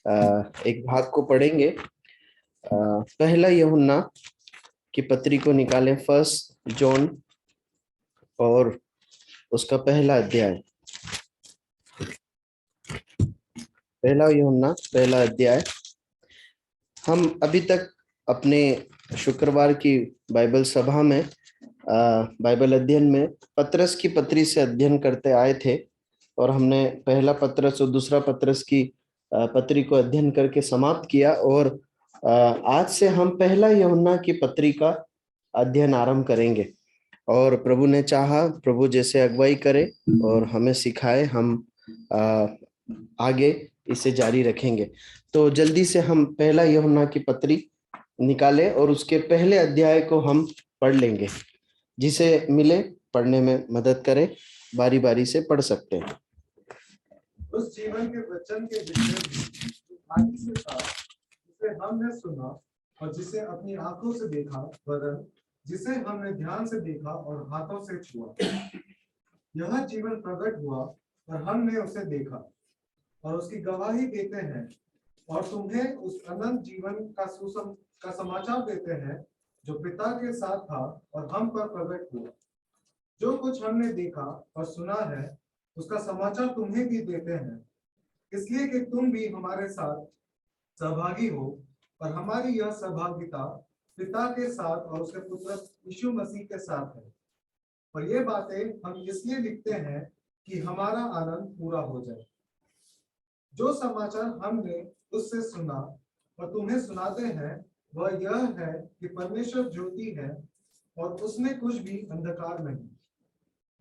एक भाग को पढ़ेंगे। पहला यूहन्ना की पत्री को निकालें, 1 जॉन और उसका पहला अध्याय। पहला यूहन्ना पहला अध्याय। हम अभी तक अपने शुक्रवार की बाइबल सभा में बाइबल अध्ययन में पतरस की पत्री से अध्ययन करते आए थे और हमने पहला पतरस और दूसरा पतरस की पत्री को अध्ययन करके समाप्त किया। और आज से हम पहला यूहन्ना की पत्री का अध्ययन आरंभ करेंगे और प्रभु ने चाहा, प्रभु जैसे अगुवाई करे और हमें सिखाए, हम आगे इसे जारी रखेंगे। तो जल्दी से हम पहला यूहन्ना की पत्री निकाले और उसके पहले अध्याय को हम पढ़ लेंगे। जिसे मिले पढ़ने में मदद करे, बारी बारी से पढ़ सकते हैं। उस जीवन के वचन के विषय में आदि से था, जिसे हमने सुना और जिसे अपनी आंखों से देखा, वरन जिसे हमने ध्यान से देखा और हाथों से छुआ। यह जीवन प्रकट हुआ और हमने उसे देखा और उसकी गवाही देते हैं और तुम्हें उस अनंत जीवन का समाचार देते हैं जो पिता के साथ था और हम पर प्रकट हुआ। जो कुछ हमने देखा और सुना है उसका समाचार तुम्हें भी देते हैं, इसलिए कि तुम भी हमारे साथ सहभागी हो और हमारी यह सहभागिता पिता के साथ और उसके पुत्र यीशु मसीह के साथ है। और ये बातें हम इसलिए लिखते हैं कि हमारा आनंद पूरा हो जाए। जो समाचार हमने उससे सुना और तुम्हें सुनाते हैं वह यह है कि परमेश्वर ज्योति है और उसमें कुछ भी अंधकार नहीं।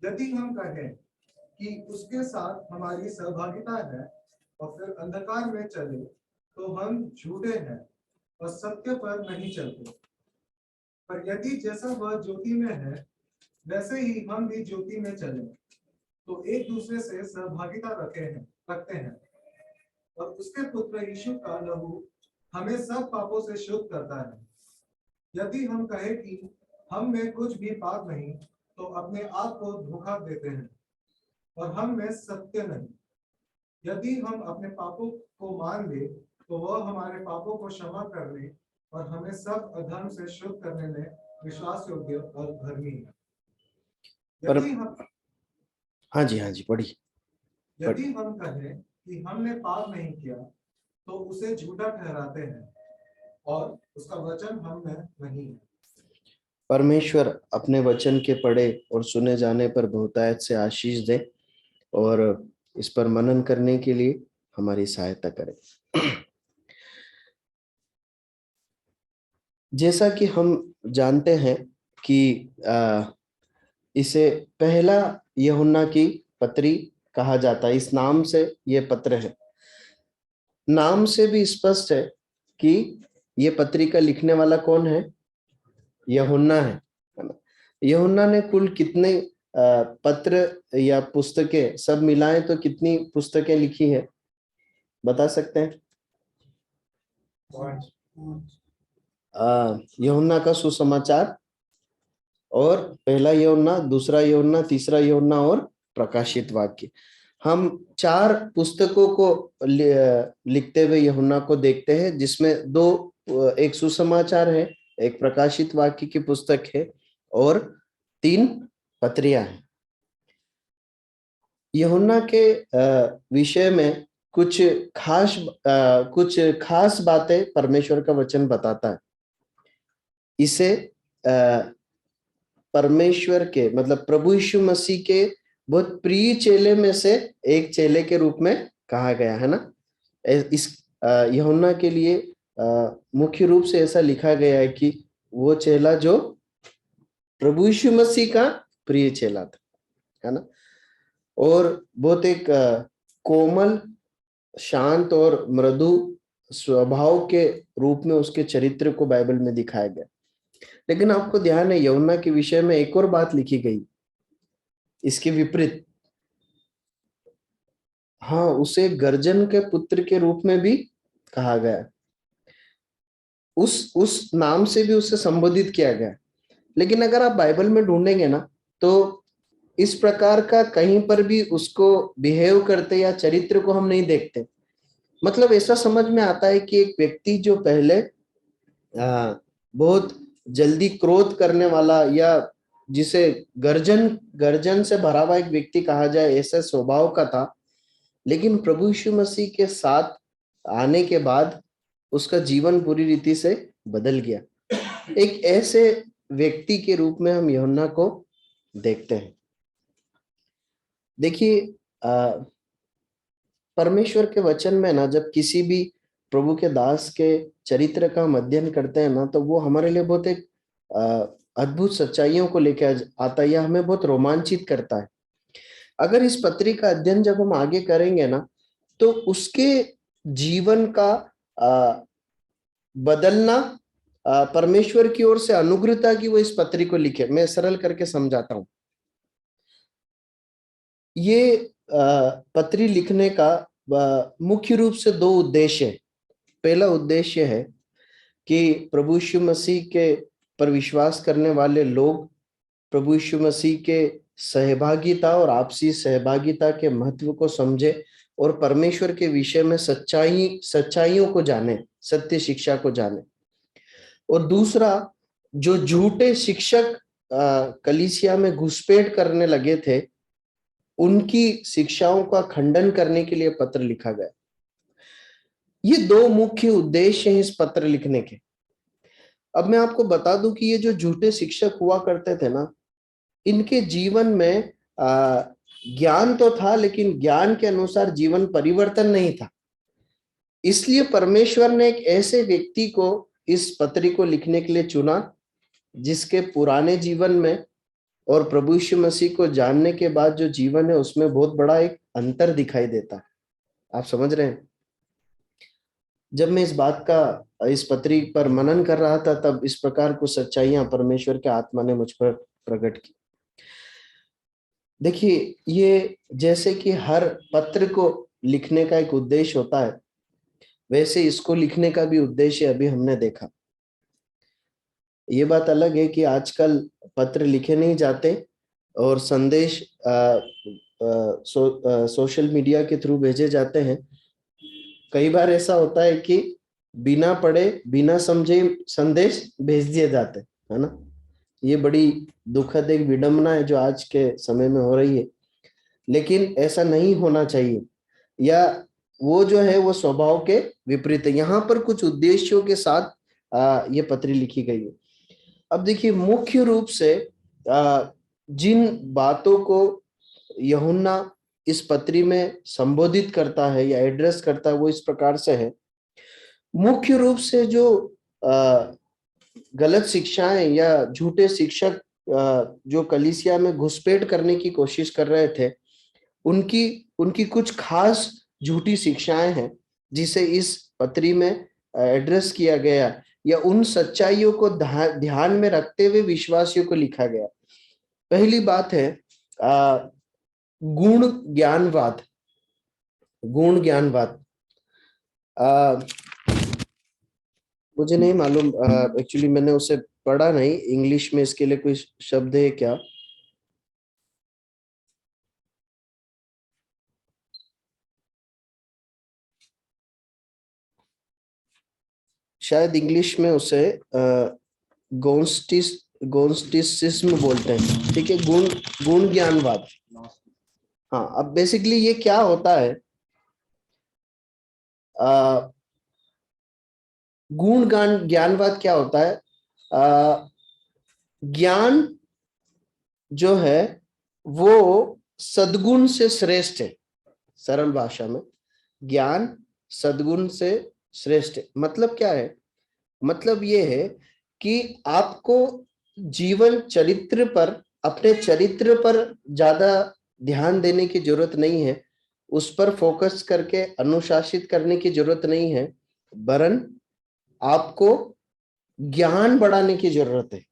यदि हम कहें कि उसके साथ हमारी सहभागिता है और फिर अंधकार में चले तो हम झूठे हैं और सत्य पर नहीं चलते। पर यदि जैसा वह ज्योति में है वैसे ही हम भी ज्योति में चले तो एक दूसरे से सहभागिता रखते हैं और उसके पुत्र यीशु का लहू हमें सब पापों से शुद्ध करता है। यदि हम कहें कि हम में कुछ भी पाप नहीं तो अपने आप को धोखा देते हैं और हम में सत्य नहीं। यदि हम अपने पापों को मान ले तो वह हमारे पापों को क्षमा करने और हमें सब अधर्म से शुद्ध करने में विश्वास योग्य और धर्मी है। यदि हम हाँ जी पढ़िए। यदि हम कहें कि हमने पाप नहीं किया तो उसे झूठा ठहराते हैं और उसका वचन हम में नहीं है। परमेश्वर अपने वचन के पढ़े और सुने जाने पर बहुतायत से आशीष दे और इस पर मनन करने के लिए हमारी सहायता करे। जैसा कि हम जानते हैं कि इसे पहला यूहन्ना की पत्री कहा जाता है। इस नाम से ये पत्र है। नाम से भी स्पष्ट है कि ये पत्रिका लिखने वाला कौन है? यूहन्ना है ना। यूहन्ना ने कुल कितने पत्र या पुस्तकें सब मिलाएं तो कितनी पुस्तकें लिखी है, बता सकते हैं? यूहन्ना का सुसमाचार और पहला यूहन्ना, दूसरा यूहन्ना, तीसरा यूहन्ना और प्रकाशित वाक्य। हम 4 पुस्तकों को लिखते हुए यूहन्ना को देखते हैं, जिसमें 2 एक सुसमाचार है, एक प्रकाशित वाक्य की पुस्तक है और 3 पत्रियां हैं। यूहन्ना के विषय में कुछ खास बातें परमेश्वर का वचन बताता है। इसे परमेश्वर के मतलब प्रभु यीशु मसीह के बहुत प्रिय चेले में से एक चेले के रूप में कहा गया है ना। इस यूहन्ना के लिए मुख्य रूप से ऐसा लिखा गया है कि वो चेला जो प्रभु यीशु मसीह का प्रिय चेला था, है ना। और बहुत एक कोमल, शांत और मृदु स्वभाव के रूप में उसके चरित्र को बाइबल में दिखाया गया। लेकिन आपको ध्यान है, यूहन्ना के विषय में एक और बात लिखी गई, इसके विपरीत। हाँ, उसे गर्जन के पुत्र के रूप में भी कहा गया, उस नाम से भी उसे संबोधित किया गया। लेकिन अगर आप बाइबल में ढूंढेंगे ना तो इस प्रकार का कहीं पर भी उसको बिहेव करते या चरित्र को हम नहीं देखते। मतलब ऐसा समझ में आता है कि एक व्यक्ति जो पहले बहुत जल्दी क्रोध करने वाला या जिसे गर्जन गर्जन से भरा हुआ एक व्यक्ति कहा जाए, ऐसे स्वभाव का था, लेकिन प्रभु यीशु मसीह के साथ आने के बाद उसका जीवन पूरी रीति से बदल गया। एक ऐसे व्यक्ति के रूप में हम यूहन्ना को देखते हैं। देखिए, परमेश्वर के वचन में ना, जब किसी भी प्रभु के दास के चरित्र का हम अध्ययन करते हैं ना, तो वो हमारे लिए बहुत एक अद्भुत सच्चाइयों को लेकर आता है या हमें बहुत रोमांचित करता है। अगर इस पत्री का अध्ययन जब हम आगे करेंगे ना, तो उसके जीवन का बदलना परमेश्वर की ओर से अनुग्रह था कि वो इस पत्री को लिखे। मैं सरल करके समझाता हूं। ये पत्री लिखने का मुख्य रूप से दो उद्देश्य है। पहला उद्देश्य है कि प्रभु यीशु मसीह के पर विश्वास करने वाले लोग प्रभु यीशु मसीह के सहभागिता और आपसी सहभागिता के महत्व को समझे और परमेश्वर के विषय में सच्चाइयों को जाने, सत्य शिक्षा को जाने। और दूसरा, जो झूठे शिक्षक कलीसिया में घुसपैठ करने लगे थे, उनकी शिक्षाओं का खंडन करने के लिए पत्र लिखा गया। ये दो मुख्य उद्देश्य हैं इस पत्र लिखने के। अब मैं आपको बता दूं कि ये जो झूठे शिक्षक हुआ करते थे ना, इनके जीवन में ज्ञान तो था, लेकिन ज्ञान के अनुसार जीवन परिवर्तन नहीं था। इसलिए परमेश्वर ने एक ऐसे व्यक्ति को इस पत्री को लिखने के लिए चुना जिसके पुराने जीवन में और प्रभु यीशु मसीह को जानने के बाद जो जीवन है उसमें बहुत बड़ा एक अंतर दिखाई देता है। आप समझ रहे हैं? जब मैं इस बात का इस पत्री पर मनन कर रहा था, तब इस प्रकार को सच्चाइयां परमेश्वर के आत्मा ने मुझ पर प्रकट की। देखिए, ये जैसे कि हर पत्र को लिखने का एक उद्देश्य होता है, वैसे इसको लिखने का भी उद्देश्य अभी हमने देखा। ये बात अलग है कि आजकल पत्र लिखे नहीं जाते और संदेश सोशल मीडिया के थ्रू भेजे जाते हैं। कई बार ऐसा होता है कि बिना पढ़े बिना समझे संदेश भेज दिए जाते, है ना। ये बड़ी दुखद एक विडंबना है जो आज के समय में हो रही है, लेकिन ऐसा नहीं होना चाहिए, या वो जो है वो स्वभाव के विपरीत है। यहाँ पर कुछ उद्देश्यों के साथ ये पत्री लिखी गई है। अब देखिए, मुख्य रूप से जिन बातों को यूहन्ना इस पत्री में संबोधित करता है या एड्रेस करता है, वो इस प्रकार से है। मुख्य रूप से जो गलत शिक्षाएं या झूठे शिक्षक जो कलीसिया में घुसपैठ करने की कोशिश कर रहे थे, उनकी कुछ खास झूठी शिक्षाएं हैं जिसे इस पत्री में एड्रेस किया गया, या उन सच्चाइयों को ध्यान में रखते हुए विश्वासियों को लिखा गया। पहली बात है गुण ज्ञानवाद। गुण ज्ञानवाद मुझे नहीं मालूम, एक्चुअली मैंने उसे पढ़ा नहीं। इंग्लिश में इसके लिए कोई शब्द है क्या? शायद इंग्लिश में उसे गोन्स्टिसिज्म बोलते हैं। ठीक है, गुण ज्ञानवाद। हाँ, अब बेसिकली ये क्या होता है, गुण ज्ञानवाद क्या होता है? ज्ञान जो है वो सद्गुण से श्रेष्ठ है। सरल भाषा में, ज्ञान सद्गुण से श्रेष्ठ है। मतलब क्या है? मतलब ये है कि आपको जीवन चरित्र पर, अपने चरित्र पर ज्यादा ध्यान देने की जरूरत नहीं है, उस पर फोकस करके अनुशासित करने की जरूरत नहीं है, वरन आपको ज्ञान बढ़ाने की जरूरत है।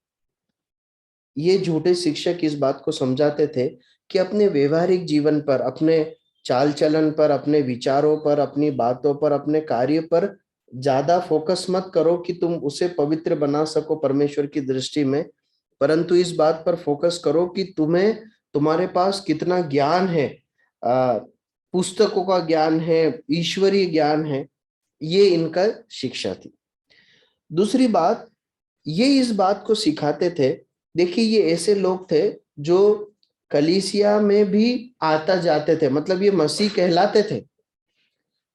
ये झूठे शिक्षक इस बात को समझाते थे कि अपने व्यवहारिक जीवन पर, अपने चाल चलन पर, अपने विचारों पर, अपनी बातों पर, अपने कार्य पर ज्यादा फोकस मत करो कि तुम उसे पवित्र बना सको परमेश्वर की दृष्टि में, परंतु इस बात पर फोकस करो कि तुम्हारे पास कितना ज्ञान है पुस्तकों का ज्ञान है, ईश्वरीय ज्ञान है, ये इनका शिक्षा थी। दूसरी बात, ये इस बात को सिखाते थे। देखिए, ये ऐसे लोग थे जो कलीसिया में भी आता जाते थे, मतलब ये मसीह कहलाते थे,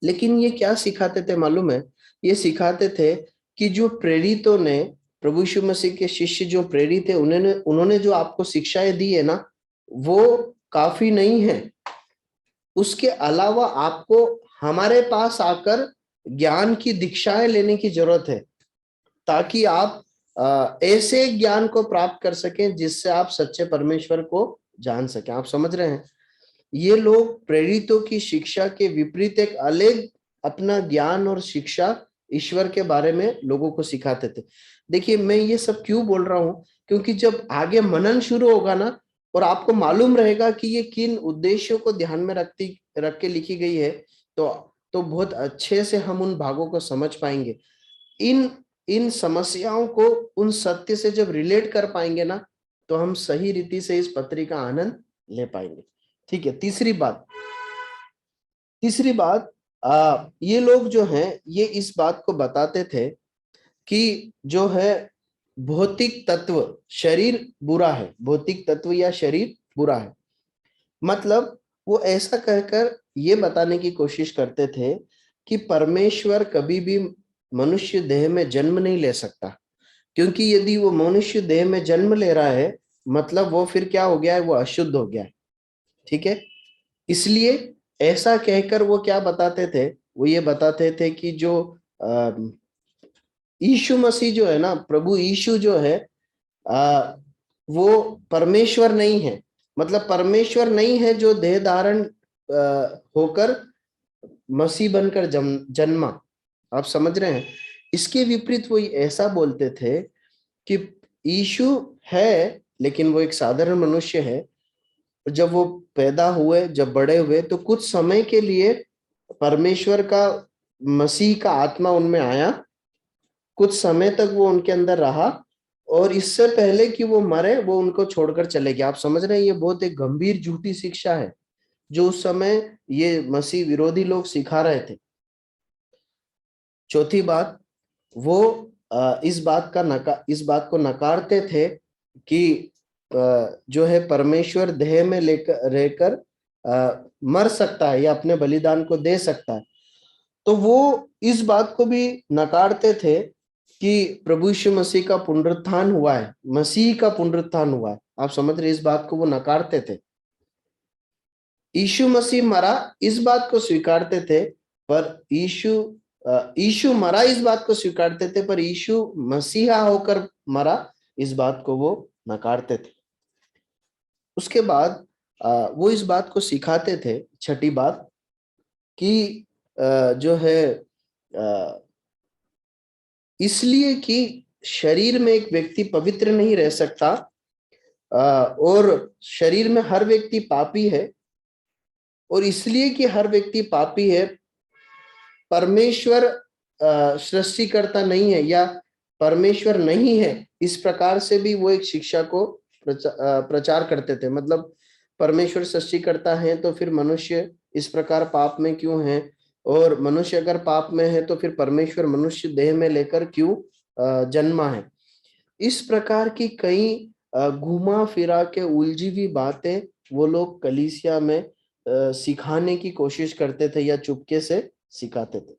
लेकिन ये क्या सिखाते थे मालूम है? ये सिखाते थे कि जो प्रेरितों ने, प्रभु यीशु मसीह के शिष्य जो प्रेरित थे, उन्होंने उन्होंने जो आपको शिक्षाएं दी है ना, वो काफी नहीं है। उसके अलावा आपको हमारे पास आकर ज्ञान की दीक्षाएं लेने की जरूरत है, ताकि आप ऐसे ज्ञान को प्राप्त कर सकें जिससे आप सच्चे परमेश्वर को जान सकें। आप समझ रहे हैं? ये लोग प्रेरितों की शिक्षा के विपरीत एक अलग अपना ज्ञान और शिक्षा ईश्वर के बारे में लोगों को सिखाते थे। देखिए, मैं ये सब क्यों बोल रहा हूं, क्योंकि जब आगे मनन शुरू होगा ना, और आपको मालूम रहेगा कि ये किन उद्देश्यों को ध्यान में रख के लिखी गई है, तो बहुत अच्छे से हम उन भागों को समझ पाएंगे। इन इन समस्याओं को उन सत्य से जब रिलेट कर पाएंगे ना, तो हम सही रीति से इस पत्री का आनंद ले पाएंगे। ठीक है। तीसरी बात, ये लोग जो हैं, ये इस बात को बताते थे कि जो है भौतिक तत्व, शरीर बुरा है, भौतिक तत्व या शरीर बुरा है। मतलब वो ऐसा कहकर ये बताने की कोशिश करते थे कि परमेश्वर कभी भी मनुष्य देह में जन्म नहीं ले सकता, क्योंकि यदि वो मनुष्य देह में जन्म ले रहा है, मतलब वो फिर क्या हो गया है? वो अशुद्ध हो गया है। ठीक है। इसलिए ऐसा कहकर वो क्या बताते थे? वो ये बताते थे कि जो यीशु मसीह जो है ना, प्रभु यीशु जो है, वो परमेश्वर नहीं है। मतलब परमेश्वर नहीं है जो देह धारण होकर मसीह बनकर जन्मा। आप समझ रहे हैं? इसके विपरीत वो ऐसा बोलते थे कि यीशु है, लेकिन वो एक साधारण मनुष्य है। जब वो पैदा हुए, जब बड़े हुए, तो कुछ समय के लिए परमेश्वर का, मसीह का आत्मा उनमें आया, कुछ समय तक वो उनके अंदर रहा, और इससे पहले कि वो मरे, वो उनको छोड़कर चले गए। आप समझ रहे हैं? ये बहुत एक गंभीर झूठी शिक्षा है जो उस समय ये मसीह विरोधी लोग सिखा रहे थे। चौथी बात, वो इस बात को नकारते थे कि जो है परमेश्वर देह में लेकर रहकर मर सकता है या अपने बलिदान को दे सकता है। तो वो इस बात को भी नकारते थे कि प्रभु यीशु मसीह का पुनरुत्थान हुआ है, मसीह का पुनरुत्थान हुआ है। आप समझ रहे? इस बात को वो नकारते थे। यीशु मसीह मरा, इस बात को स्वीकारते थे, पर यीशु मरा इस बात को स्वीकारते थे, पर यीशु मसीहा होकर मरा इस बात को वो नकारते थे। उसके बाद वो इस बात को सिखाते थे, छठी बात, कि जो है इसलिए कि शरीर में एक व्यक्ति पवित्र नहीं रह सकता, और शरीर में हर व्यक्ति पापी है, और इसलिए कि हर व्यक्ति पापी है, परमेश्वर सृष्टिकर्ता नहीं है या परमेश्वर नहीं है, इस प्रकार से भी वो एक शिक्षा को प्रचार करते थे। मतलब परमेश्वर सृष्टिकर्ता है तो फिर मनुष्य इस प्रकार पाप में क्यों है, और मनुष्य अगर पाप में है तो फिर परमेश्वर मनुष्य देह में लेकर क्यों जन्मा है। इस प्रकार की कई घुमा फिरा के उलझी हुई बातें वो लोग कलीसिया में सिखाने की कोशिश करते थे या चुपके से सिखाते थे।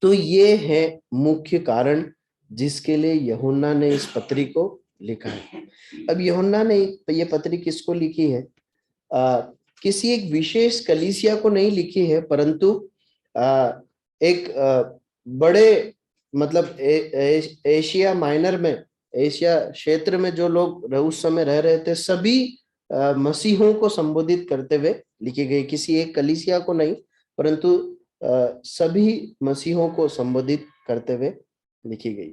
तो ये है मुख्य कारण जिसके लिए यूहन्ना ने इस पत्री को लिखा है। अब यूहन्ना ने ये पत्री किसको लिखी है? किसी एक विशेष कलीसिया को नहीं लिखी है, परंतु एक बड़े, मतलब एशिया माइनर में, एशिया क्षेत्र में जो लोग उस समय रह रहे थे, सभी मसीहों को संबोधित करते हुए लिखी गई। किसी एक कलीसिया को नहीं, परंतु सभी मसीहों को संबोधित करते हुए लिखी गई।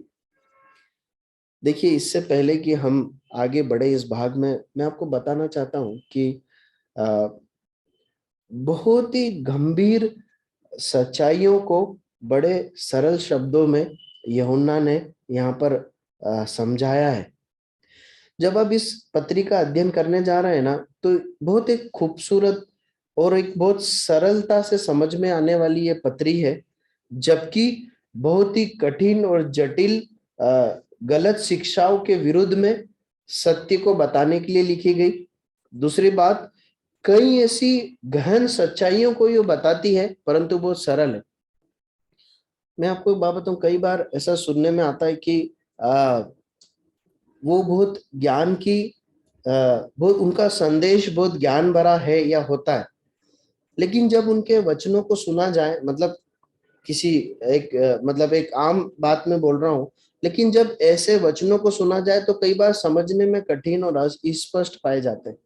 देखिए, इससे पहले कि हम आगे बढ़े इस भाग में, मैं आपको बताना चाहता हूं कि बहुत ही गंभीर सच्चाइयों को बड़े सरल शब्दों में यूहन्ना ने यहाँ पर समझाया है। जब आप इस पत्री का अध्ययन करने जा रहे हैं ना, तो बहुत एक खूबसूरत और एक बहुत सरलता से समझ में आने वाली ये पत्री है, जबकि बहुत ही कठिन और जटिल गलत शिक्षाओं के विरुद्ध में सत्य को बताने के लिए लिखी गई। दूसरी बात, कई ऐसी गहन सच्चाइयों को ये बताती है, परंतु बहुत सरल है। मैं आपको एक बात बताऊं, कई बार ऐसा सुनने में आता है कि वो बहुत ज्ञान की बहुत उनका संदेश बहुत ज्ञान भरा है या होता है, लेकिन जब उनके वचनों को सुना जाए, मतलब किसी एक मतलब एक आम बात में बोल रहा हूं, लेकिन जब ऐसे वचनों को सुना जाए तो कई बार समझने में कठिन और अस्पष्ट पाए जाते हैं।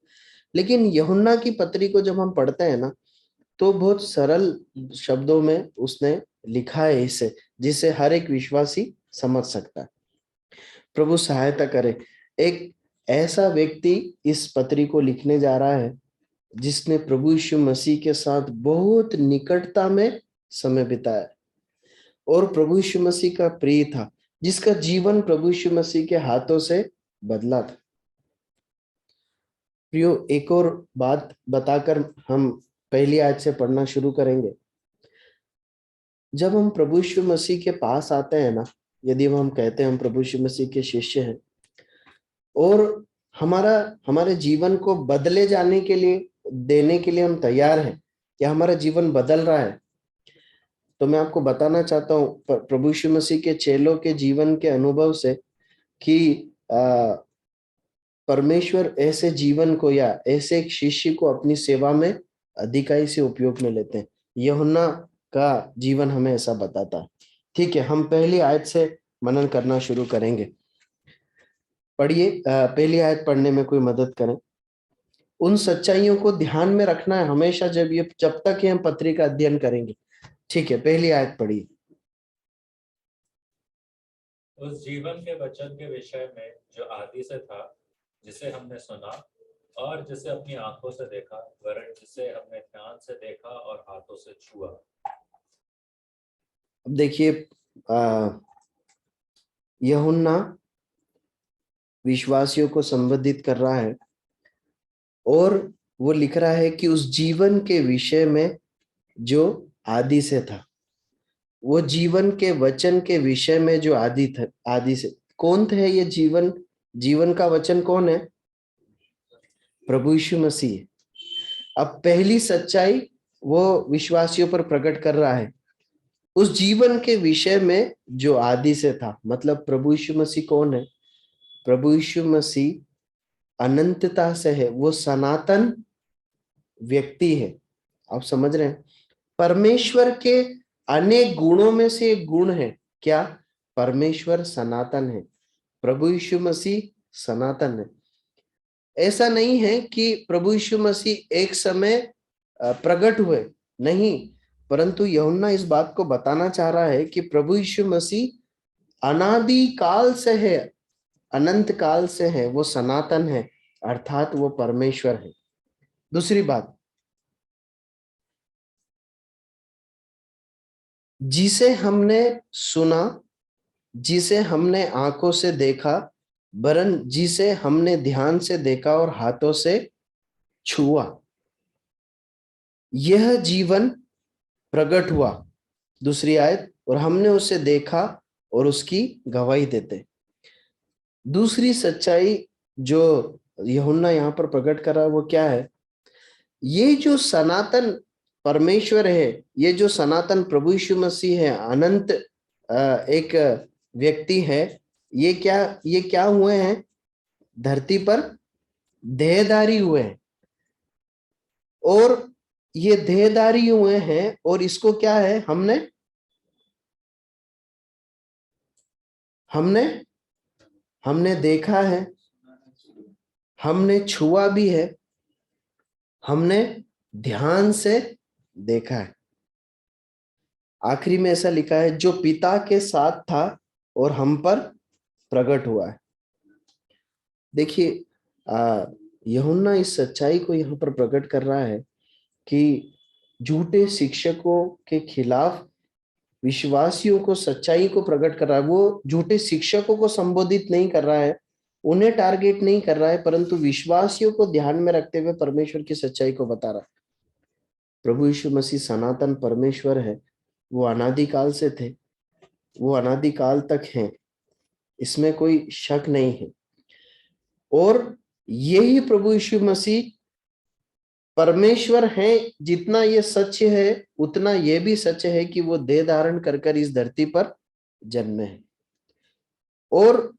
लेकिन यूहन्ना की पत्री को जब हम पढ़ते हैं ना, तो बहुत सरल शब्दों में उसने लिखा है इसे, जिसे हर एक विश्वासी समझ सकता है। प्रभु सहायता करे। एक ऐसा व्यक्ति इस पत्री को लिखने जा रहा है जिसने प्रभु यीशु मसीह के साथ बहुत निकटता में समय बिताया और प्रभु यीशु मसीह का प्रिय था, जिसका जीवन प्रभु यीशु मसीह के हाथों से बदला था। प्रियो, एक और बात बताकर हम पहली आयत से पढ़ना शुरू करेंगे। जब हम प्रभु यीशु मसीह के पास आते हैं ना, यदि हम कहते हैं हम प्रभु यीशु मसीह के शिष्य हैं और हमारे जीवन को बदले जाने के लिए देने के लिए हम तैयार हैं, या हमारा जीवन बदल रहा है, तो मैं आपको बताना चाहता हूं प्रभु यीशु मसीह के चेलों के जीवन के अनुभव से कि परमेश्वर ऐसे जीवन को या ऐसे एक शिष्य को अपनी सेवा में अधिकाई से उपयोग में लेते हैं। यूहन्ना का जीवन हमें ऐसा बताता है। ठीक है, हम पहली आयत से मनन करना शुरू करेंगे। पढ़िए, पहली आयत पढ़ने में कोई मदद करें। उन सच्चाइयों को ध्यान में रखना है हमेशा, जब तक हम पत्री का अध्ययन करेंगे। ठीक है, पहली आयत पढ़िए। उस जीवन के वचन के विषय में जो आदि से था, जिसे हमने सुना और जिसे अपनी आंखों से देखा, वरन जिसे हमने ध्यान से देखा और हाथों से छुआ। अब देखिए, यूहन्ना विश्वासियों को संबोधित कर रहा है और वो लिख रहा है कि उस जीवन के विषय में जो आदि से था, वो जीवन के वचन के विषय में जो आदि से कौन थे? ये जीवन का वचन कौन है? प्रभु यीशु मसीह। अब पहली सच्चाई वो विश्वासियों पर प्रकट कर रहा है, उस जीवन के विषय में जो आदि से था। मतलब प्रभु यीशु मसीह कौन है? प्रभु यीशु मसीह अनंतता से है, वो सनातन व्यक्ति है। आप समझ रहे हैं? परमेश्वर के अनेक गुणों में से एक गुण है क्या? परमेश्वर सनातन है, प्रभु यीशु मसीह सनातन है। ऐसा नहीं है कि प्रभु यीशु मसीह एक समय प्रकट हुए, नहीं, परंतु यूहन्ना इस बात को बताना चाह रहा है कि प्रभु यीशु मसीह अनादि काल से है, अनंत काल से है, वो सनातन है, अर्थात वो परमेश्वर है। दूसरी बात, जिसे हमने सुना, जिसे हमने आंखों से देखा, वरन जिसे हमने ध्यान से देखा और हाथों से छुआ, यह जीवन प्रकट हुआ। दूसरी आयत, और हमने उसे देखा और उसकी गवाही देते। दूसरी सच्चाई जो यूहन्ना यहाँ पर प्रकट कर रहा है वो क्या है? ये जो सनातन परमेश्वर है, ये जो सनातन प्रभु यीशु मसीह है, अनंत एक व्यक्ति है, ये क्या हुए हैं? धरती पर देहधारी हुए हैं, और ये देहधारी हुए हैं, और इसको क्या है? हमने देखा है, हमने छुआ भी है, हमने ध्यान से देखा है। आखिरी में ऐसा लिखा है, जो पिता के साथ था और हम पर प्रकट हुआ है। देखिए, यूहन्ना इस सच्चाई को यहाँ पर प्रकट कर रहा है कि झूठे शिक्षकों के खिलाफ विश्वासियों को सच्चाई को प्रकट कर रहा है। वो झूठे शिक्षकों को संबोधित नहीं कर रहा है, उन्हें टारगेट नहीं कर रहा है, परंतु विश्वासियों को ध्यान में रखते हुए परमेश्वर की सच्चाई को बता रहा है। प्रभु यीशु मसीह सनातन परमेश्वर है, वो अनादिकाल से थे, वो अनादिकाल तक हैं, इसमें कोई शक नहीं है। और यही प्रभु यीशु मसीह परमेश्वर है, जितना ये सच है उतना ये भी सच है कि वो देह धारण कर इस धरती पर जन्मे हैं। और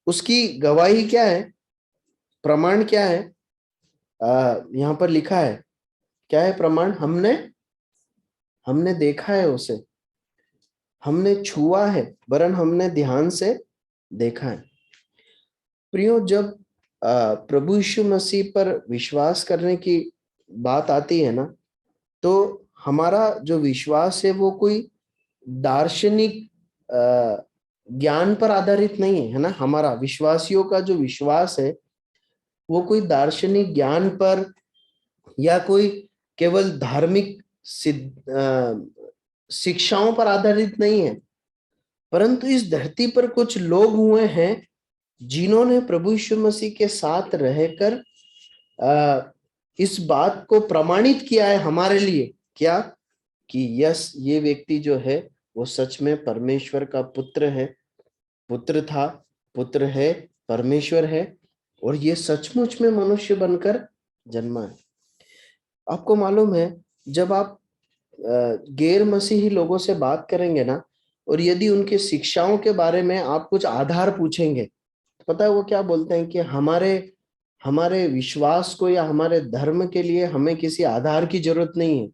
उसकी गवाही क्या है, प्रमाण क्या है? यहाँ पर लिखा है, क्या है प्रमाण? हमने देखा है उसे, हमने छुआ है, वरन हमने ध्यान से देखा है। प्रियो, जब प्रभु यीशु मसीह पर विश्वास करने की बात आती है ना, तो हमारा जो विश्वास है वो कोई दार्शनिक ज्ञान पर आधारित नहीं है ना। हमारा विश्वासियों का जो विश्वास है वो कोई दार्शनिक ज्ञान पर या कोई केवल धार्मिक शिक्षाओं पर आधारित नहीं है, परंतु इस धरती पर कुछ लोग हुए हैं जिन्होंने प्रभु यीशु मसीह के साथ रहकर इस बात को प्रमाणित किया है हमारे लिए, क्या कि यस, ये व्यक्ति जो है वो सच में परमेश्वर का पुत्र है, पुत्र था, पुत्र है, परमेश्वर है, और ये सचमुच में मनुष्य बनकर जन्मा है। आपको मालूम है, जब आप गैर मसीही लोगों से बात करेंगे ना, और यदि उनके शिक्षाओं के बारे में आप कुछ आधार पूछेंगे, तो पता है वो क्या बोलते हैं कि हमारे विश्वास को या हमारे धर्म के लिए हमें किसी आधार की जरूरत नहीं है।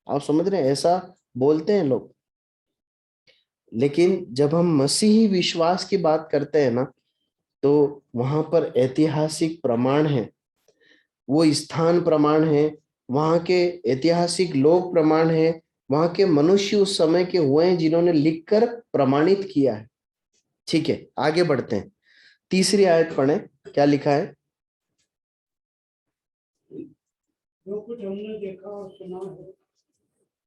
आप समझ रहे हैं, ऐसा बोलते हैं लोग। लेकिन जब हम मसीही विश्वास की बात करते हैं ना, तो वहां पर ऐतिहासिक प्रमाण है, वो स्थान प्रमाण है, वहां के ऐतिहासिक लोग प्रमाण है, वहां के मनुष्य उस समय के हुए हैं जिन्होंने लिखकर प्रमाणित किया है। ठीक है, आगे बढ़ते हैं। तीसरी आयत पढ़ें, क्या लिखा है? जो कुछ हमने देखा और सुना है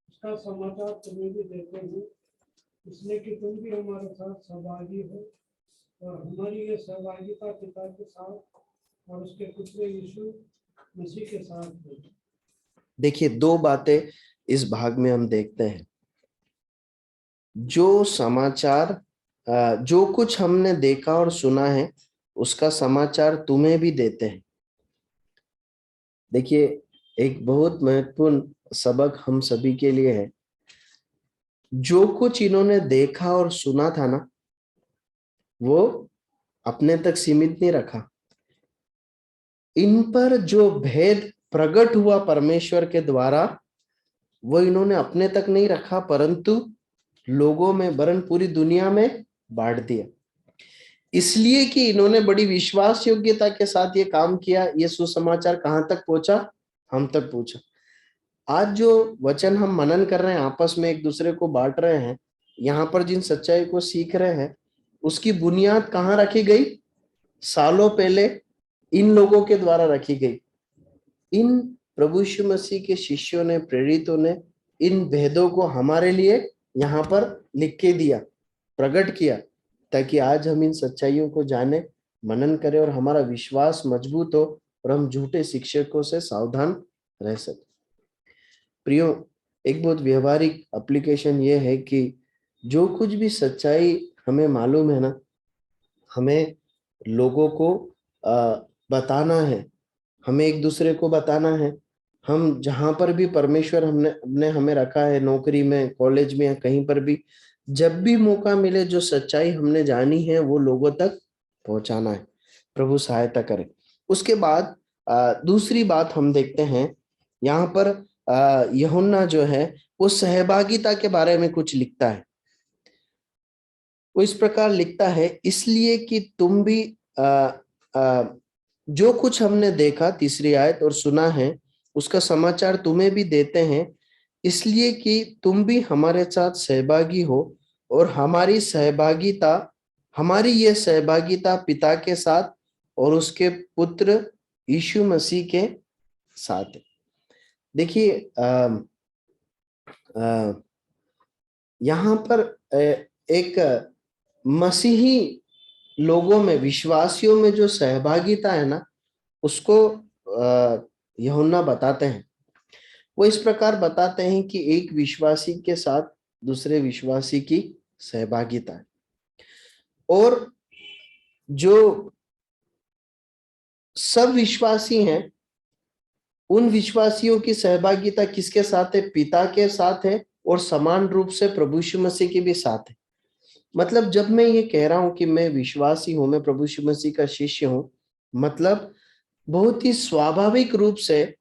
उसका समाचार तुम्हें भी देते हैं, इसलिए कि तुम भी हमारे साथ सहभागी हो, और हमारी ये सहभागिता पिता के साथ और उसके पुत्र यीशु मसीह के साथ है। देखिए, दो बातें इस भाग में हम देखते हैं। जो समाचार, जो कुछ हमने देखा और सुना है उसका समाचार तुम्हें भी देते हैं। देखिए, एक बहुत महत्वपूर्ण सबक हम सभी के लिए है। जो कुछ इन्होंने देखा और सुना था ना, वो अपने तक सीमित नहीं रखा। इन पर जो भेद प्रकट हुआ परमेश्वर के द्वारा, वो इन्होंने अपने तक नहीं रखा, परंतु लोगों में, वरन पूरी दुनिया में बांट दिया। इसलिए कि इन्होंने बड़ी विश्वास योग्यता के साथ ये काम किया। ये सुसमाचार कहां तक पहुंचा? हम तक पहुंचा। आज जो वचन हम मनन कर रहे हैं, आपस में एक दूसरे को बांट रहे हैं, यहाँ पर जिन सच्चाई को सीख रहे हैं, उसकी बुनियाद कहाँ रखी गई? सालों पहले इन लोगों के द्वारा रखी गई। इन प्रभु यीशु मसीह के शिष्यों ने, प्रेरितों ने इन भेदों को हमारे लिए यहाँ पर लिख के दिया, प्रकट किया, ताकि आज हम इन सच्चाइयों को जाने, मनन करें और हमारा विश्वास मजबूत हो और हम झूठे शिक्षकों से सावधान रह सके। प्रियो, एक बहुत व्यवहारिक एप्लीकेशन ये है कि जो कुछ भी सच्चाई हमें मालूम है ना, हमें लोगों को बताना है, हमें एक दूसरे को बताना है। हम जहां पर भी परमेश्वर हमने हमें रखा है, नौकरी में, कॉलेज में या कहीं पर भी, जब भी मौका मिले, जो सच्चाई हमने जानी है वो लोगों तक पहुंचाना है। प्रभु सहायता करे। उसके बाद दूसरी बात हम देखते हैं, यहाँ पर यूहन्ना जो है वो सहभागिता के बारे में कुछ लिखता है। वो इस प्रकार लिखता है, इसलिए कि तुम भी जो कुछ हमने देखा, तीसरी आयत, और सुना है उसका समाचार तुम्हें भी देते हैं, इसलिए कि तुम भी हमारे साथ सहभागी हो, और हमारी ये सहभागिता पिता के साथ और उसके पुत्र यीशु मसीह के साथ है। देखिए, यहाँ पर एक मसीही लोगों में, विश्वासियों में जो सहभागिता है ना, उसको यूहन्ना बताते हैं। वो इस प्रकार बताते हैं कि एक विश्वासी के साथ दूसरे विश्वासी की सहभागिता है, और जो सब विश्वासी हैं उन विश्वासियों की सहभागिता किसके साथ है? पिता के साथ है, और समान रूप से प्रभु यीशु मसीह के भी साथ है। मतलब जब मैं ये कह रहा हूं कि मैं विश्वासी हूं, मैं प्रभु यीशु मसीह का शिष्य हूं, मतलब बहुत ही स्वाभाविक रूप से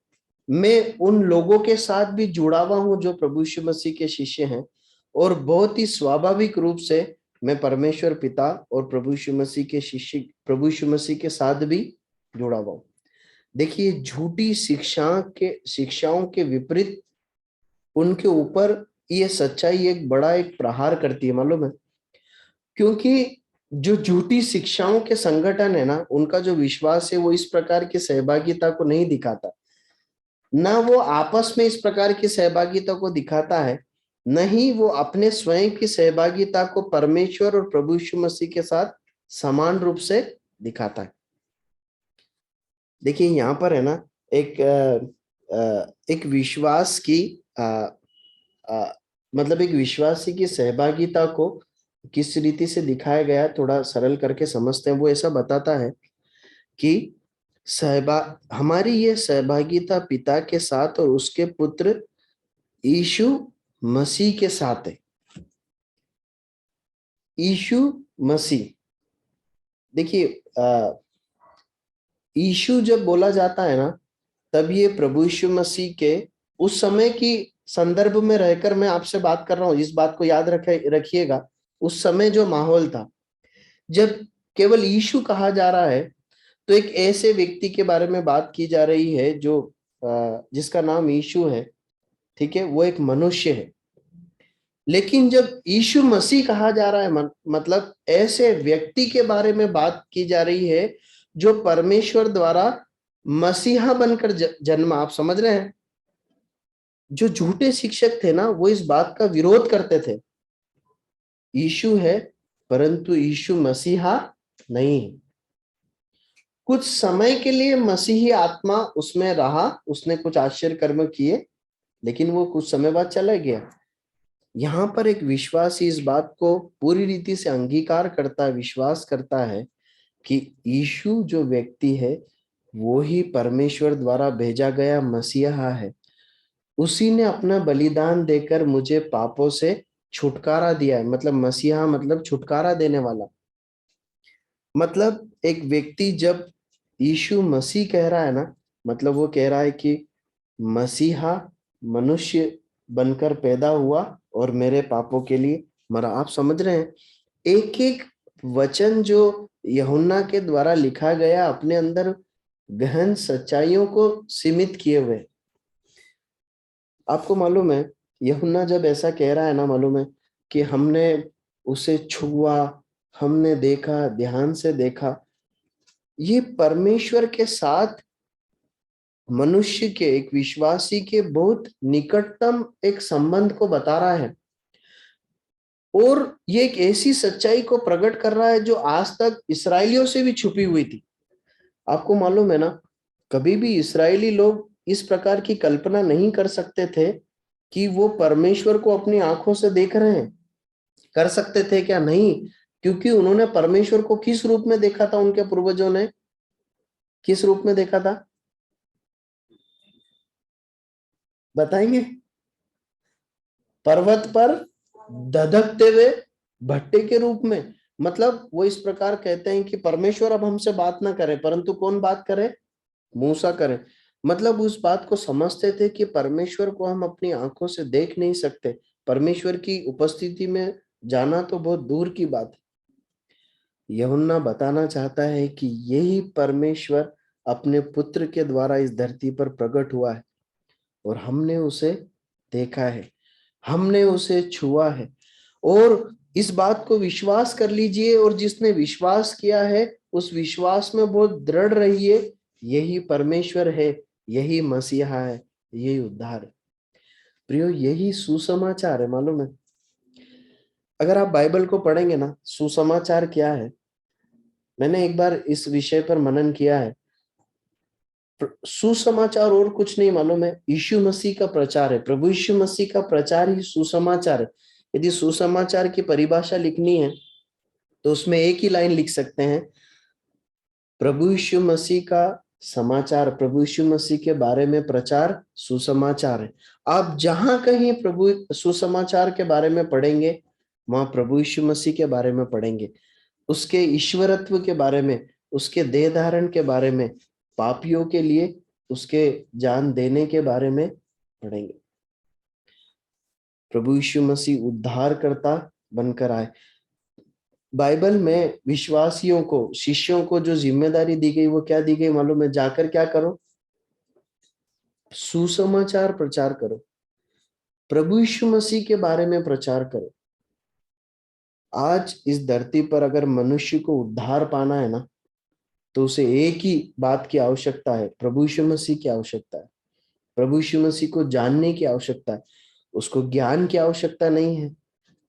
मैं उन लोगों के साथ भी जुड़ा हुआ हूं जो प्रभु यीशु मसीह के शिष्य हैं, और बहुत ही स्वाभाविक रूप से मैं परमेश्वर पिता और प्रभु यीशु मसीह के शिष्य, प्रभु यीशु मसीह के साथ भी जुड़ा हुआ हूं। देखिए, झूठी शिक्षाओं के विपरीत उनके ऊपर ये सच्चाई एक प्रहार करती है, मालूम है? क्योंकि जो झूठी शिक्षाओं के संगठन है ना, उनका जो विश्वास है वो इस प्रकार की सहभागिता को नहीं दिखाता, ना वो आपस में इस प्रकार की सहभागिता को दिखाता है, नहीं वो अपने स्वयं की सहभागिता को परमेश्वर और प्रभु यीशु मसीह के साथ समान रूप से दिखाता है। देखिए यहाँ पर है ना, एक विश्वास की मतलब एक विश्वासी की सहभागिता को किस रीति से दिखाया गया, थोड़ा सरल करके समझते हैं। वो ऐसा बताता है कि हमारी ये सहभागिता पिता के साथ और उसके पुत्र यीशु मसीह के साथ है। यीशु मसीह, देखिए यीशु जब बोला जाता है ना, तब ये प्रभु यीशु मसीह के उस समय की संदर्भ में रहकर मैं आपसे बात कर रहा हूं। इस बात को याद रखिएगा, उस समय जो माहौल था, जब केवल यीशु कहा जा रहा है तो एक ऐसे व्यक्ति के बारे में बात की जा रही है जो जिसका नाम यीशु है, ठीक है, वो एक मनुष्य है। लेकिन जब यीशु मसीह कहा जा रहा है, मतलब ऐसे व्यक्ति के बारे में बात की जा रही है जो परमेश्वर द्वारा मसीहा बनकर जन्मा। आप समझ रहे हैं? जो झूठे शिक्षक थे ना, वो इस बात का विरोध करते थे, यीशु है परंतु यीशु मसीहा नहीं है। कुछ समय के लिए मसीही आत्मा उसमें रहा, उसने कुछ आश्चर्य कर्म किए, लेकिन वो कुछ समय बाद चला गया। यहाँ पर एक विश्वासी इस बात को पूरी रीति से अंगीकार करता है, विश्वास करता है कि यीशु जो व्यक्ति है वो ही परमेश्वर द्वारा भेजा गया मसीहा है। उसी ने अपना बलिदान देकर मुझे पापों से छुटकारा दिया है। मतलब मसीहा मतलब छुटकारा देने वाला। मतलब एक व्यक्ति जब यीशु मसीह कह रहा है ना, मतलब वो कह रहा है कि मसीहा मनुष्य बनकर पैदा हुआ और मेरे पापों के लिए मरा। आप समझ रहे हैं? एक एक वचन जो यूहन्ना के द्वारा लिखा गया अपने अंदर गहन सच्चाइयों को सीमित किए हुए। आपको मालूम है, यूहन्ना जब ऐसा कह रहा है ना, मालूम है कि हमने उसे छुआ, हमने देखा, ध्यान से देखा, ये परमेश्वर के साथ मनुष्य के, एक विश्वासी के बहुत निकटतम एक संबंध को बता रहा है। और ये एक ऐसी सच्चाई को प्रकट कर रहा है जो आज तक इस्राएलियों से भी छुपी हुई थी। आपको मालूम है ना, कभी भी इस्राएली लोग इस प्रकार की कल्पना नहीं कर सकते थे कि वो परमेश्वर को अपनी आंखों से देख रहे हैं। कर सकते थे क्या? नहीं, क्योंकि उन्होंने परमेश्वर को किस रूप में देखा था? उनके पूर्वजों ने किस रूप में देखा था, बताएंगे? पर्वत पर धधकते हुए भट्टे के रूप में। मतलब वो इस प्रकार कहते हैं कि परमेश्वर अब हमसे बात ना करे, परंतु कौन बात करे? मूसा करे। मतलब उस बात को समझते थे कि परमेश्वर को हम अपनी आंखों से देख नहीं सकते, परमेश्वर की उपस्थिति में जाना तो बहुत दूर की बात है। यूहन्ना बताना चाहता है कि यही परमेश्वर अपने पुत्र के द्वारा इस धरती पर प्रकट हुआ है, और हमने उसे देखा है, हमने उसे छुआ है। और इस बात को विश्वास कर लीजिए, और जिसने विश्वास किया है उस विश्वास में बहुत दृढ़ रहिए। यही परमेश्वर है, यही मसीहा है, यही उद्धार है। प्रियो, यही सुसमाचार है, मालूम है? अगर आप बाइबल को पढ़ेंगे ना, सुसमाचार क्या है, मैंने एक बार इस विषय पर मनन किया है। सुसमाचार और कुछ नहीं मालूम है, यीशु मसीह का प्रचार है। प्रभु यीशु मसीह का प्रचार ही सुसमाचार है। यदि सुसमाचार की परिभाषा लिखनी है तो उसमें एक ही लाइन लिख सकते हैं, प्रभु यीशु मसीह का समाचार, प्रभु यीशु मसीह के बारे में प्रचार सुसमाचार है। आप जहां कहीं प्रभु सुसमाचार के बारे में पढ़ेंगे वहां प्रभु यीशु मसीह के बारे में पढ़ेंगे, उसके ईश्वरत्व के बारे में, उसके देह धारण के बारे में, पापियों के लिए उसके जान देने के बारे में पढ़ेंगे। प्रभु यीशु मसीह उद्धारकर्ता बनकर आए। बाइबल में विश्वासियों को, शिष्यों को जो जिम्मेदारी दी गई वो क्या दी गई मालूम है? जाकर क्या करो? सुसमाचार प्रचार करो, प्रभु यीशु मसीह के बारे में प्रचार करो। आज इस धरती पर अगर मनुष्य को उद्धार पाना है ना, तो उसे एक ही बात की आवश्यकता है, प्रभु यीशु मसीह की आवश्यकता है। प्रभु यीशु मसीह को जानने की आवश्यकता है। उसको ज्ञान की आवश्यकता नहीं है,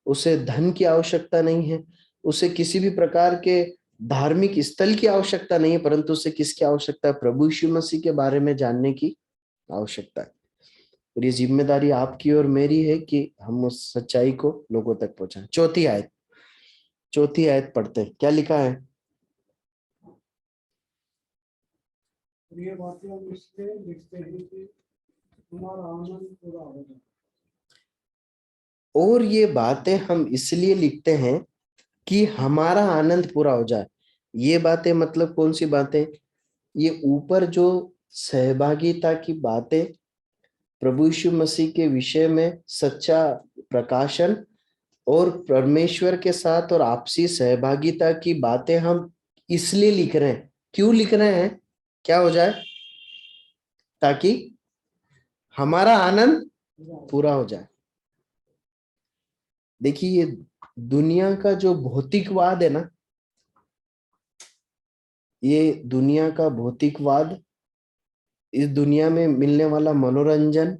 उसे धन की आवश्यकता नहीं है, उसे किसी भी प्रकार के धार्मिक स्थल की आवश्यकता नहीं है, परंतु उसे किसकी आवश्यकता है? प्रभु यीशु मसीह के बारे में जानने की आवश्यकता है। और ये जिम्मेदारी आपकी और मेरी है कि हम उस सच्चाई को लोगों तक पहुंचाएं। चौथी आयत पढ़ते हैं, क्या लिखा है? ये बातें हम इसलिए लिखते हैं कि हमारा आनंद पूरा हो जाए। और ये बातें हम इसलिए लिखते हैं कि हमारा आनंद पूरा हो जाए। ये बातें मतलब कौन सी बातें? ये ऊपर जो सहभागिता की बातें, प्रभु यीशु मसीह के विषय में सच्चा प्रकाशन और परमेश्वर के साथ और आपसी सहभागिता की बातें हम इसलिए लिख रहे हैं। क्यों लिख रहे हैं? क्या हो जाए? ताकि हमारा आनंद पूरा हो जाए। देखिए, ये दुनिया का जो भौतिकवाद है ना, ये दुनिया का भौतिकवाद, इस दुनिया में मिलने वाला मनोरंजन,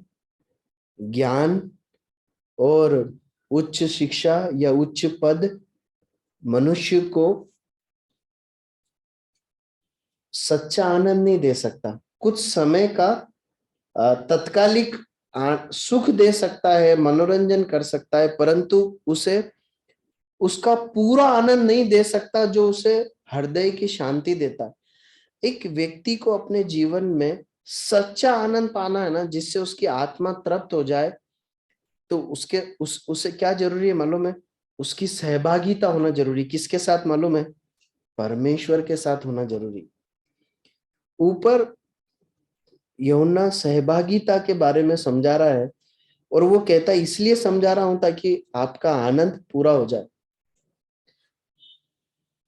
ज्ञान और उच्च शिक्षा या उच्च पद मनुष्य को सच्चा आनंद नहीं दे सकता। कुछ समय का तत्कालिक सुख दे सकता है, मनोरंजन कर सकता है, परंतु उसे उसका पूरा आनंद नहीं दे सकता जो उसे हृदय की शांति देता है। एक व्यक्ति को अपने जीवन में सच्चा आनंद पाना है ना, जिससे उसकी आत्मा तृप्त हो जाए, तो उसे क्या जरूरी है मालूम है? उसकी सहभागिता होना जरूरी। किसके साथ मालूम है? परमेश्वर के साथ होना जरूरी। ऊपर यूहन्ना सहभागिता के बारे में समझा रहा है, और वो कहता है इसलिए समझा रहा हूं ताकि आपका आनंद पूरा हो जाए।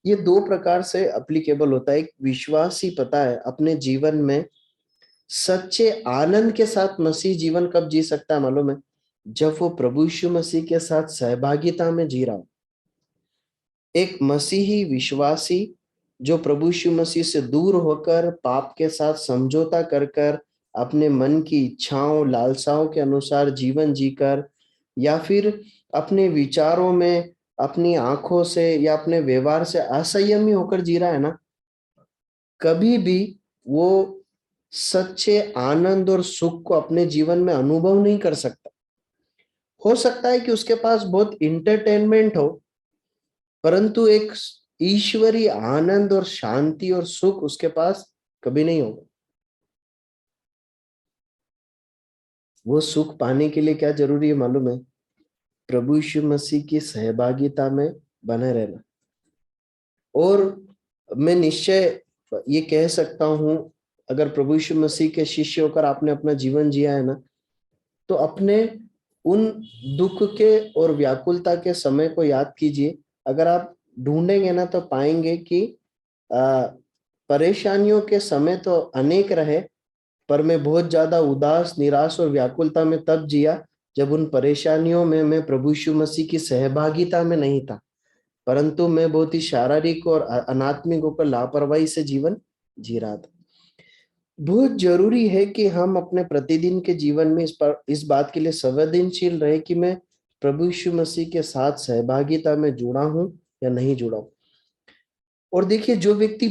ये दो प्रकार से एप्लीकेबल होता है। एक विश्वासी पता है अपने जीवन में सच्चे आनंद के साथ मसीह जीवन कब जी सकता है मालूम है? जब वो प्रभु यीशु मसीह के साथ सहभागिता में जी रहा हो। एक मसीही विश्वासी जो प्रभु यीशु मसीह से दूर होकर पाप के साथ समझौता कर कर अपने मन की इच्छाओं लालसाओं के अनुसार जीवन जीकर, या फिर अपने विचारों में, अपनी आंखों से या अपने व्यवहार से असंयमी होकर जी रहा है ना, कभी भी वो सच्चे आनंद और सुख को अपने जीवन में अनुभव नहीं कर सकता। हो सकता है कि उसके पास बहुत इंटरटेनमेंट हो, परंतु एक ईश्वरीय आनंद और शांति और सुख उसके पास कभी नहीं होगा। वो सुख पाने के लिए क्या जरूरी है मालूम है? प्रभु यीशु मसीह की सहभागिता में बने रहना। और मैं निश्चय ये कह सकता हूं, अगर प्रभु यीशु मसीह के शिष्य होकर आपने अपना जीवन जिया है ना, तो अपने उन दुख के और व्याकुलता के समय को याद कीजिए। अगर आप ढूंढेंगे ना तो पाएंगे कि परेशानियों के समय तो अनेक रहे, पर मैं बहुत ज्यादा उदास, निराश और व्याकुलता में तब जिया जब उन परेशानियों में मैं प्रभु यीशु मसीह की सहभागिता में नहीं था, परंतु मैं बहुत ही शारीरिक और अनात्मिक होकर लापरवाही से जीवन जी रहा था। बहुत जरूरी है कि हम अपने प्रतिदिन के जीवन में इस बात के लिए संवेदनशील रहे कि मैं प्रभु यीशु मसीह के साथ सहभागिता में जुड़ा हूं या नहीं जुड़ा हूं। और देखिए, जो व्यक्ति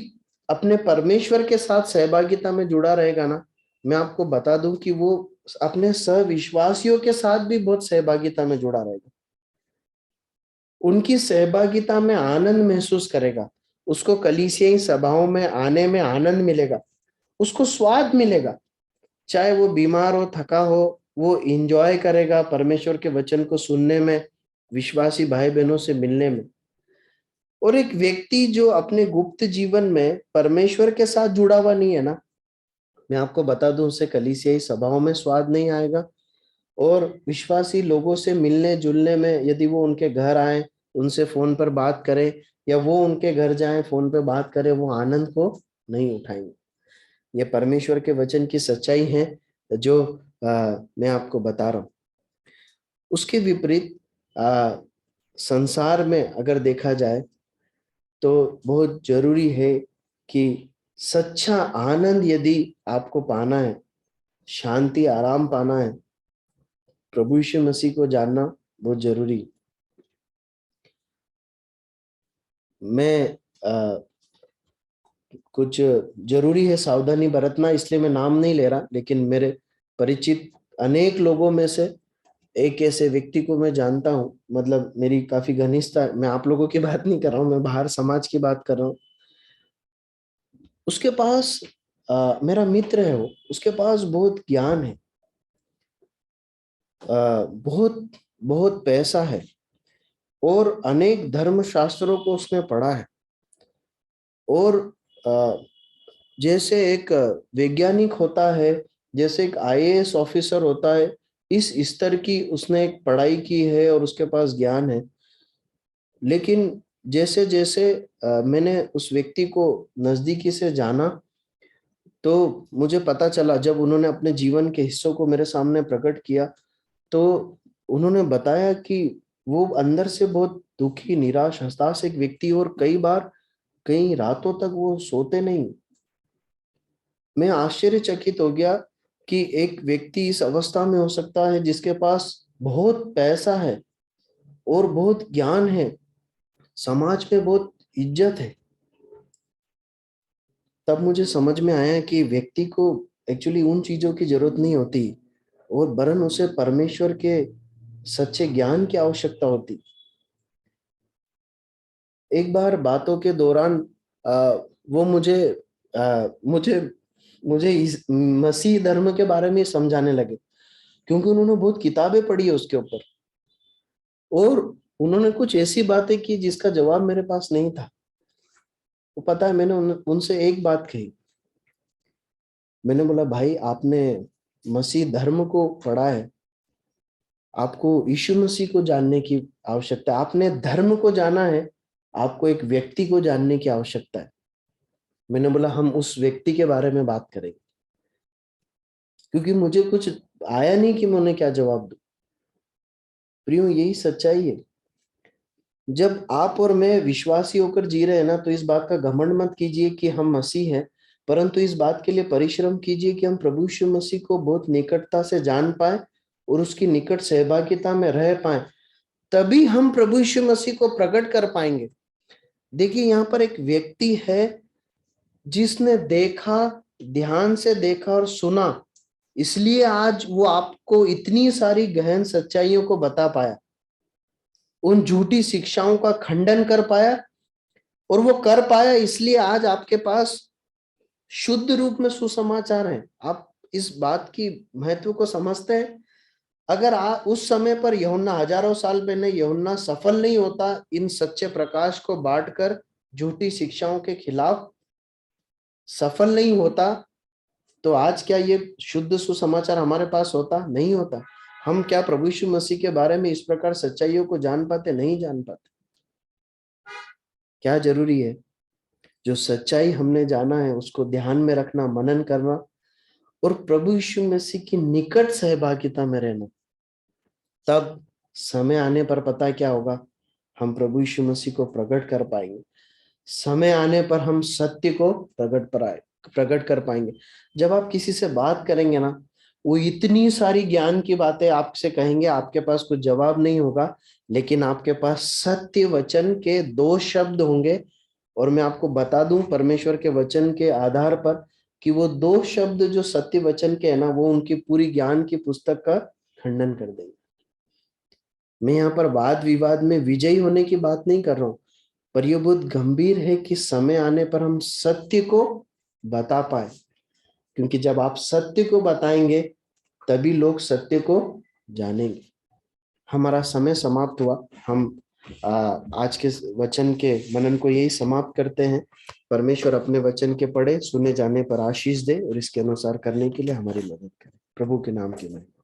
अपने परमेश्वर के साथ सहभागिता में जुड़ा रहेगा ना, मैं आपको बता दूं कि वो अपने सहविश्वासियों के साथ भी बहुत सहभागिता में जुड़ा रहेगा। उनकी सहभागिता में आनंद महसूस करेगा, उसको कलीसियाई सभाओं में आने में आनंद मिलेगा, उसको स्वाद मिलेगा। चाहे वो बीमार हो, थका हो, वो इंजॉय करेगा परमेश्वर के वचन को सुनने में, विश्वासी भाई बहनों से मिलने में। और एक व्यक्ति जो अपने गुप्त जीवन में परमेश्वर के साथ जुड़ा हुआ नहीं है ना, मैं आपको बता दूं, उसे कलीसियाई सभाओं में स्वाद नहीं आएगा, और विश्वासी लोगों से मिलने जुलने में, यदि वो उनके घर आए, उनसे फोन पर बात करें, या वो उनके घर जाएं फोन पर बात करें, वो आनंद को नहीं उठाएंगे। ये परमेश्वर के वचन की सच्चाई है जो मैं आपको बता रहा हूं। उसके विपरीत संसार में अगर देखा जाए तो बहुत जरूरी है कि सच्चा आनंद यदि आपको पाना है, शांति आराम पाना है, प्रभु यीशु मसीह को जानना बहुत जरूरी है। मैं कुछ जरूरी है सावधानी बरतना, इसलिए मैं नाम नहीं ले रहा, लेकिन मेरे परिचित अनेक लोगों में से एक ऐसे व्यक्ति को मैं जानता हूं, मतलब मेरी काफी घनिष्ठता, मैं आप लोगों की बात नहीं कर रहा हूं, मैं बाहर समाज की बात कर रहा हूं। उसके पास मेरा मित्र है, वो, उसके पास बहुत ज्ञान है, बहुत बहुत पैसा है, और अनेक धर्म शास्त्रों को उसने पढ़ा है, और जैसे एक वैज्ञानिक होता है, जैसे एक आईएएस ऑफिसर होता है, इस स्तर की उसने एक पढ़ाई की है और उसके पास ज्ञान है। लेकिन जैसे जैसे मैंने उस व्यक्ति को नजदीकी से जाना, तो मुझे पता चला, जब उन्होंने अपने जीवन के हिस्सों को मेरे सामने प्रकट किया, तो उन्होंने बताया कि वो अंदर से बहुत दुखी, निराश, हताश एक व्यक्ति, और कई बार कई रातों तक वो सोते नहीं। मैं आश्चर्यचकित हो गया कि एक व्यक्ति इस अवस्था में हो सकता है जिसके पास बहुत पैसा है और बहुत ज्ञान है, समाज में बहुत इज्जत है। तब मुझे समझ में आया कि व्यक्ति को एक्चुअली उन चीजों की जरूरत नहीं होती, और वरन उसे परमेश्वर के सच्चे ज्ञान की आवश्यकता होती। एक बार बातों के दौरान वो मुझे मुझे इस मसीह धर्म के बारे में समझाने लगे, क्योंकि उन्होंने बहुत किताबें पढ़ी है उसके ऊपर, और उन्होंने कुछ ऐसी बातें की जिसका जवाब मेरे पास नहीं था। वो पता है, मैंने उनसे एक बात कही, मैंने बोला, भाई आपने मसीह धर्म को पढ़ा है, आपको यीशु मसीह को जानने की आवश्यकता है, आपने धर्म को जाना है, आपको एक व्यक्ति को जानने की आवश्यकता है। मैंने बोला हम उस व्यक्ति के बारे में बात करेंगे, क्योंकि मुझे कुछ आया नहीं कि मैं उन्हें क्या जवाब दूं। प्रियो, यही सच्चाई है। जब आप और मैं विश्वासी होकर जी रहे हैं ना, तो इस बात का घमंड मत कीजिए कि हम मसीह हैं, परंतु इस बात के लिए परिश्रम कीजिए कि हम प्रभु यीशु मसीह को बहुत निकटता से जान पाए और उसकी निकट सहभागिता में रह पाए, तभी हम प्रभु यीशु मसीह को प्रकट कर पाएंगे। देखिए, यहाँ पर एक व्यक्ति है जिसने देखा, ध्यान से देखा और सुना, इसलिए आज वो आपको इतनी सारी गहन सच्चाइयों को बता पाया, उन झूठी शिक्षाओं का खंडन कर पाया, और वो कर पाया इसलिए आज आपके पास शुद्ध रूप में सुसमाचार है। आप इस बात की महत्व को समझते हैं? अगर उस समय पर यूहन्ना, हजारों साल पहले यूहन्ना सफल नहीं होता इन सच्चे प्रकाश को बांटकर झूठी शिक्षाओं के खिलाफ, सफल नहीं होता, तो आज क्या ये शुद्ध सुसमाचार हमारे पास होता? नहीं होता। हम क्या प्रभु यीशु मसीह के बारे में इस प्रकार सच्चाइयों को जान पाते? नहीं जान पाते। क्या जरूरी है? जो सच्चाई हमने जाना है उसको ध्यान में रखना, मनन करना, और प्रभु यीशु मसीह की निकट सहभागिता में रहना। तब समय आने पर पता क्या होगा? हम प्रभु यीशु मसीह को प्रकट कर पाएंगे। समय आने पर हम सत्य को प्रकट कर पाएंगे। जब आप किसी से बात करेंगे ना, वो इतनी सारी ज्ञान की बातें आपसे कहेंगे, आपके पास कुछ जवाब नहीं होगा, लेकिन आपके पास सत्य वचन के 2 शब्द होंगे, और मैं आपको बता दूं परमेश्वर के वचन के आधार पर कि वो 2 शब्द जो सत्य वचन के है ना, वो उनकी पूरी ज्ञान की पुस्तक का खंडन कर देंगे। मैं यहाँ पर वाद विवाद में विजयी होने की बात नहीं कर रहा हूं, पर यह बहुत गंभीर है कि समय आने पर हम सत्य को बता पाए, क्योंकि जब आप सत्य को बताएंगे तभी लोग सत्य को जानेंगे। हमारा समय समाप्त हुआ। हम आज के वचन के मनन को यही समाप्त करते हैं। परमेश्वर अपने वचन के पढ़े सुने जाने पर आशीष दे और इसके अनुसार करने के लिए हमारी मदद करे। प्रभु के नाम की महिमा।